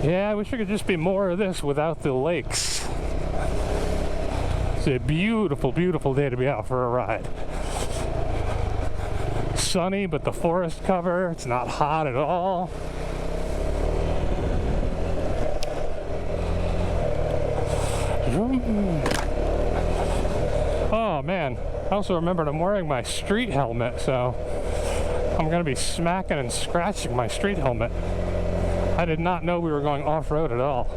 Yeah, I wish there could just be more of this without the lakes. It's a beautiful, beautiful day to be out for a ride. Sunny, but the forest cover, it's not hot at all. Oh man, I also remembered I'm wearing my street helmet, so I'm gonna be smacking and scratching my street helmet. I did not know we were going off-road at all.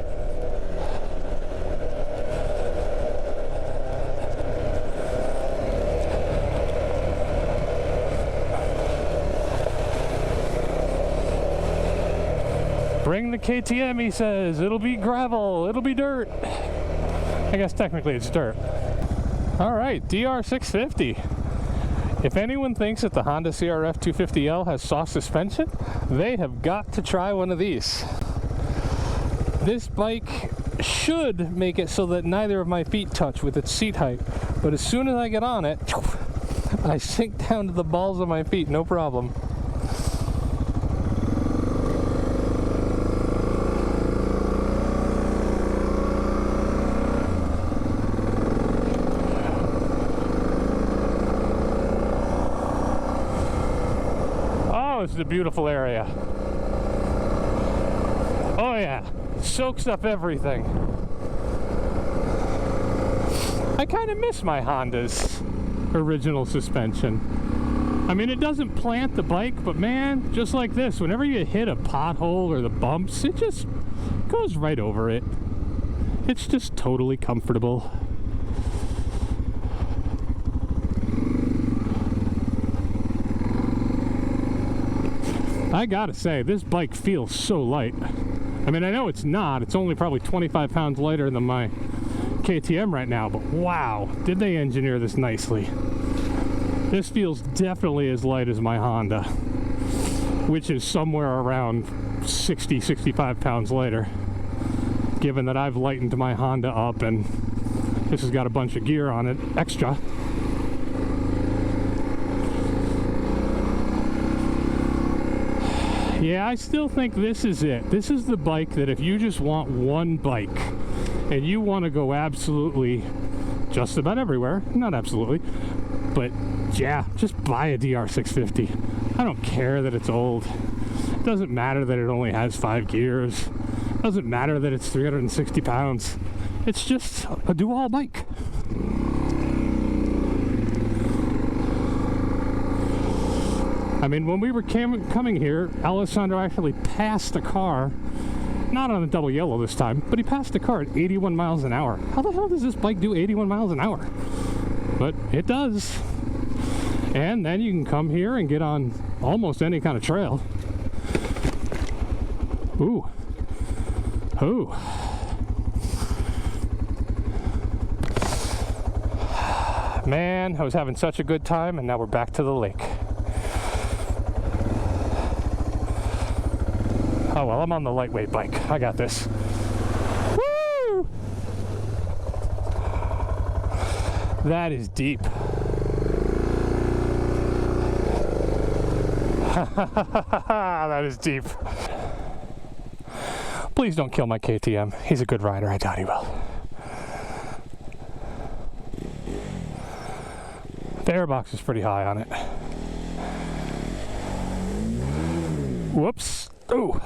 Bring the KTM, he says. It'll be gravel, it'll be dirt. I guess technically it's dirt. All right, DR650. If anyone thinks that the Honda CRF 250L has soft suspension, they have got to try one of these. This bike should make it so that neither of my feet touch with its seat height, but as soon as I get on it, I sink down to the balls of my feet, no problem. This is a beautiful area. Oh yeah, soaks up everything. I kind of miss my Honda's original suspension. I mean, it doesn't plant the bike, but man, just like this, whenever you hit a pothole or the bumps, it just goes right over it. It's just totally comfortable. I gotta say, this bike feels so light. I mean, I know it's not. It's only probably 25 pounds lighter than my KTM right now, but wow, did they engineer this nicely. This feels definitely as light as my Honda, which is somewhere around 60, 65 pounds lighter, given that I've lightened my Honda up and this has got a bunch of gear on it, extra. Yeah, I still think this is it. This is the bike that if you just want one bike and you want to go absolutely just about everywhere, not absolutely, but yeah, just buy a DR650. I don't care that it's old. It doesn't matter that it only has 5 gears. It doesn't matter that it's 360 pounds. It's just a do-all bike. I mean, when we were coming here, Alessandro actually passed a car, not on a double yellow this time, but he passed a car at 81 miles an hour. How the hell does this bike do 81 miles an hour? But it does. And then you can come here and get on almost any kind of trail. Ooh. Ooh. Man, I was having such a good time, and now we're back to the lake. Oh well, I'm on the lightweight bike. I got this. Woo! That is deep. That is deep. Please don't kill my KTM. He's a good rider. I doubt he will. The airbox is pretty high on it. Whoops. Ooh.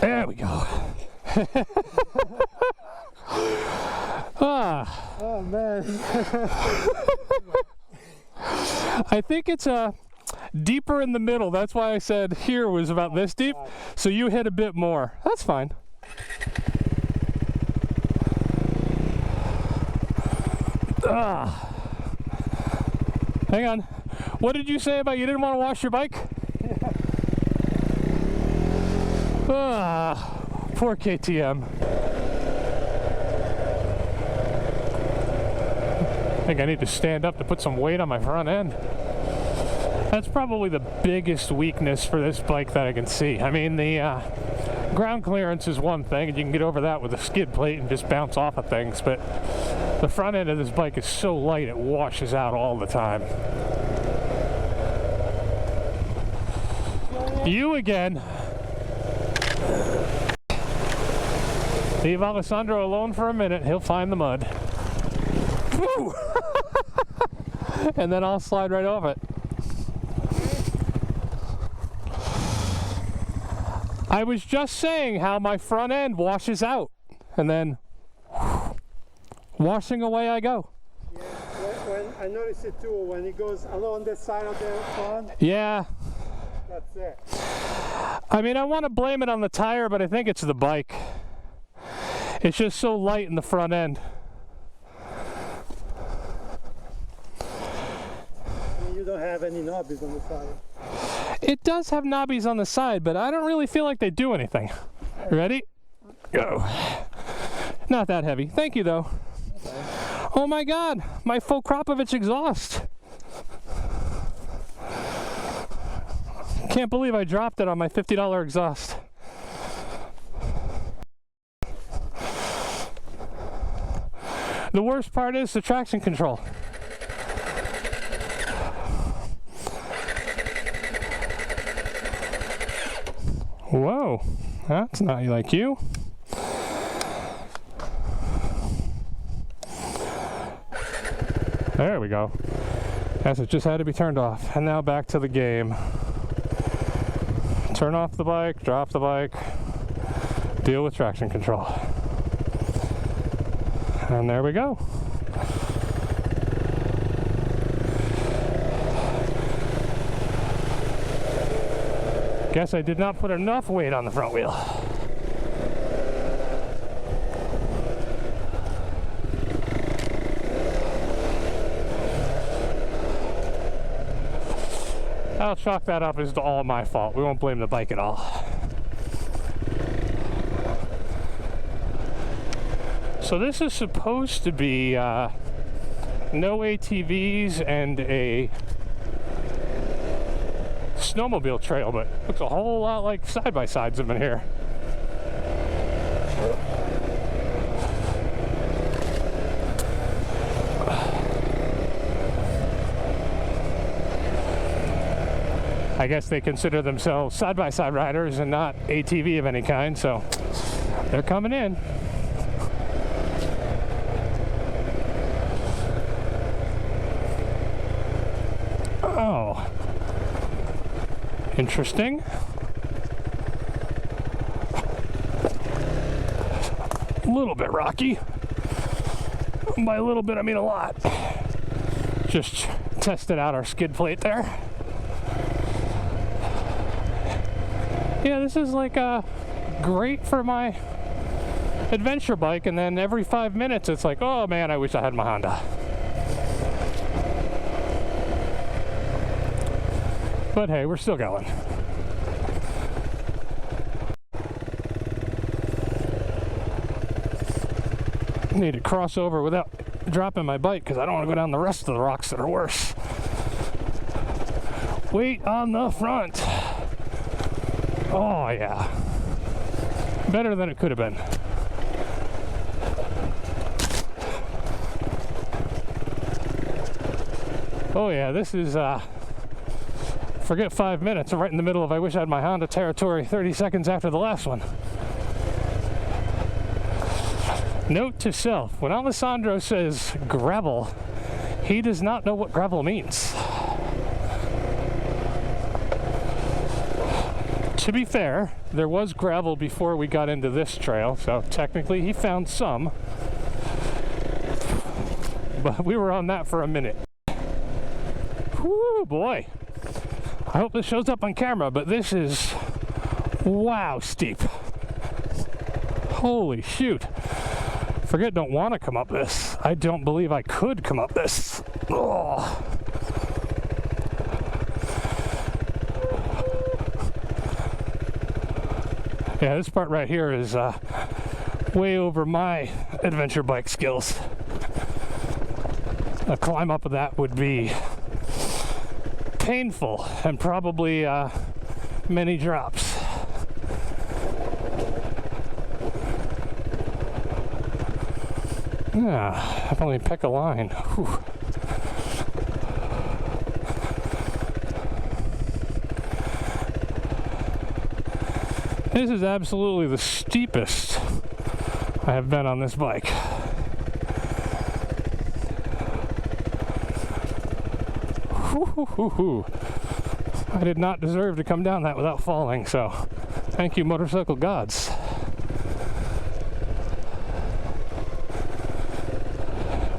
There we go. Oh man. I think it's deeper in the middle. That's why I said here was about this deep. So you hit a bit more. That's fine. Hang on. What did you say about you didn't want to wash your bike? Poor KTM. I think I need to stand up to put some weight on my front end. That's probably the biggest weakness for this bike that I can see. I mean, the ground clearance is one thing, and you can get over that with a skid plate and just bounce off of things, but the front end of this bike is so light it washes out all the time. You again. Leave Alessandro alone for a minute. He'll find the mud. Woo! And then I'll slide right off it. I was just saying how my front end washes out. And then washing away I go. Yeah, when I notice it too, when it goes along the side of the front. Yeah. That's it. I mean, I want to blame it on the tire, but I think it's the bike. It's just so light in the front end. You don't have any knobbies on the side. It does have knobbies on the side, but I don't really feel like they do anything. Ready? Go. Not that heavy. Thank you, though. Okay. Oh my God, my full Kropovich exhaust. Can't believe I dropped it on my $50 exhaust. The worst part is the traction control. Whoa, that's not like you. There we go. Guess it just had to be turned off. And now back to the game. Turn off the bike, drop the bike, deal with traction control. And there we go. Guess I did not put enough weight on the front wheel. I'll chalk that up as all my fault. We won't blame the bike at all. So this is supposed to be no ATVs and a snowmobile trail, but looks a whole lot like side-by-sides have been here. I guess they consider themselves side-by-side riders and not ATV of any kind, so they're coming in. Oh, interesting. A little bit rocky. By a little bit, I mean a lot. Just tested out our skid plate there. Yeah, this is like great for my adventure bike, and then every 5 minutes it's like, oh man, I wish I had my Honda. But hey, we're still going. Need to cross over without dropping my bike because I don't want to go down the rest of the rocks that are worse. Weight on the front. Oh yeah, better than it could have been. Oh yeah, this is forget 5 minutes. I'm right in the middle of I wish I had my Honda territory 30 seconds after the last one. Note to self, when Alessandro says gravel, he does not know what gravel means. To be fair, there was gravel before we got into this trail, so technically he found some. But we were on that for a minute. Whoo, boy. I hope this shows up on camera, but this is, wow, steep. Holy shoot. Forget don't want to come up this. I don't believe I could come up this. Oh. Yeah, this part right here is way over my adventure bike skills. A climb up of that would be painful and probably many drops. Yeah, I've only picked a line. Whew. This is absolutely the steepest I have been on this bike. I did not deserve to come down that without falling, so thank you, motorcycle gods.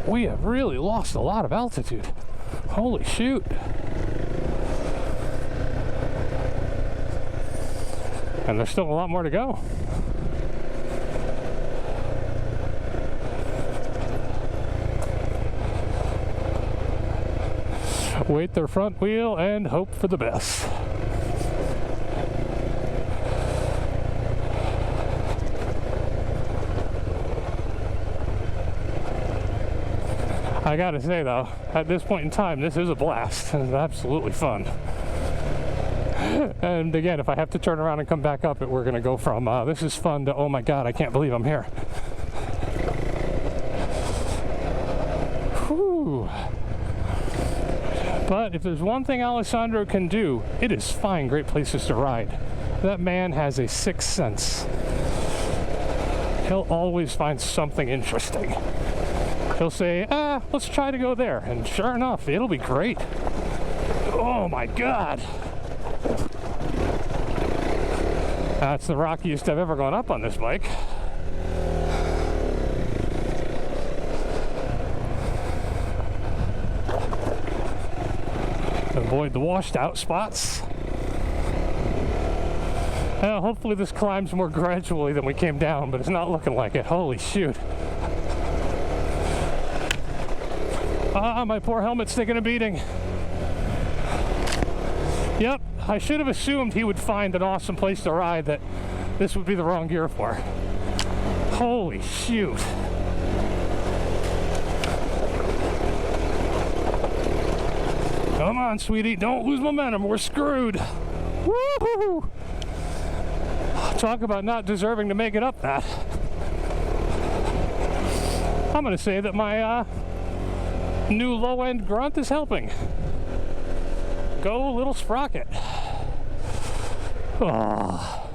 We have really lost a lot of altitude. Holy shoot. And there's still a lot more to go. Wait their front wheel and hope for the best. I gotta say though, at this point in time, this is a blast. It's absolutely fun. And again, if I have to turn around and come back up it, we're gonna go from this is fun to oh my god, I can't believe I'm here. Whew. But if there's one thing Alessandro can do, it is find great places to ride. That man has a sixth sense. He'll always find something interesting. He'll say, let's try to go there. And sure enough, it'll be great. Oh my god. That's the rockiest I've ever gone up on this bike. Avoid the washed out spots. Hopefully this climbs more gradually than we came down, but it's not looking like it. Holy shoot. My poor helmet's taking a beating. Yep, I should have assumed he would find an awesome place to ride that this would be the wrong gear for. Holy shoot. Come on, sweetie, don't lose momentum, we're screwed. Woohoo! Talk about not deserving to make it up that. I'm gonna say that my new low-end grunt is helping. Go, little sprocket. Oh.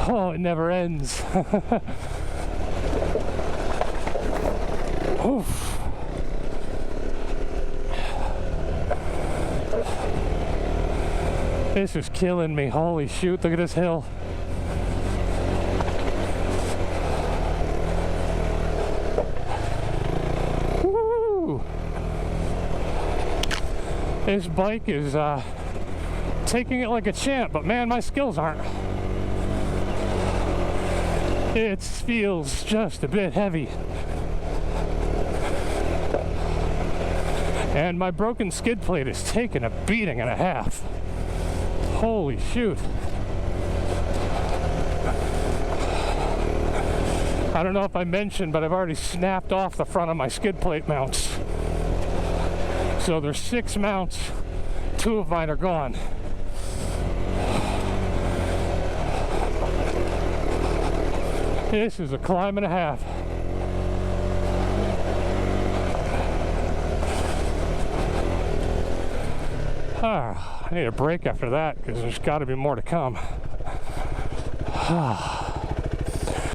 Oh, it never ends. Oof. This is killing me. Holy shoot, look at this hill. This bike is taking it like a champ, but man, my skills aren't. It feels just a bit heavy. And my broken skid plate is taking a beating and a half. Holy shoot. I don't know if I mentioned, but I've already snapped off the front of my skid plate mounts. So there's 6 mounts, 2 of mine are gone. This is a climb and a half. I need a break after that because there's got to be more to come.